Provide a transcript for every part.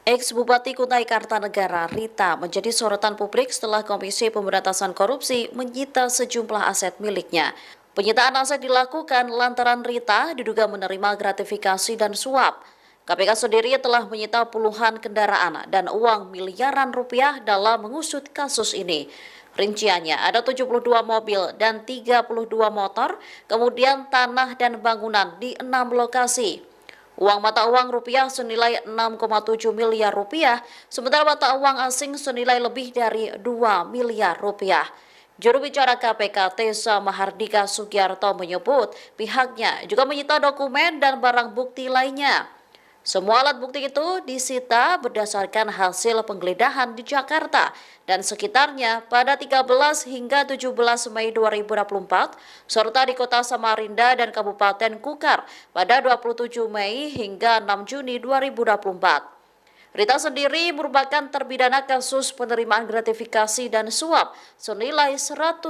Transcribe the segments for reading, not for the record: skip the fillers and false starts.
Ex-Bupati Kutai Kartanegara Rita menjadi sorotan publik setelah Komisi Pemberantasan Korupsi menyita sejumlah aset miliknya. Penyitaan aset dilakukan lantaran Rita diduga menerima gratifikasi dan suap. KPK sendiri telah menyita puluhan kendaraan dan uang miliaran rupiah dalam mengusut kasus ini. Rinciannya ada 72 mobil dan 32 motor, kemudian tanah dan bangunan di 6 lokasi. Uang mata uang rupiah senilai 6,7 miliar rupiah, sementara mata uang asing senilai lebih dari 2 miliar rupiah. Juru bicara KPK Tessa Mahardika Sugiarto menyebut pihaknya juga menyita dokumen dan barang bukti lainnya. Semua alat bukti itu disita berdasarkan hasil penggeledahan di Jakarta dan sekitarnya pada 13 hingga 17 Mei 2024, serta di kota Samarinda dan Kabupaten Kukar pada 27 Mei hingga 6 Juni 2024. Rita sendiri merupakan terpidana kasus penerimaan gratifikasi dan suap senilai 110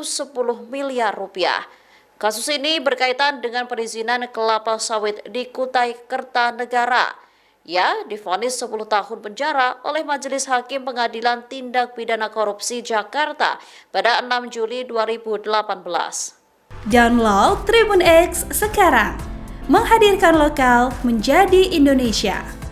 miliar rupiah. Kasus ini berkaitan dengan perizinan kelapa sawit di Kutai Kartanegara. Ia divonis 10 tahun penjara oleh Majelis Hakim Pengadilan Tindak Pidana Korupsi Jakarta pada 6 Juli 2018. Download Tribun X sekarang, menghadirkan lokal menjadi Indonesia.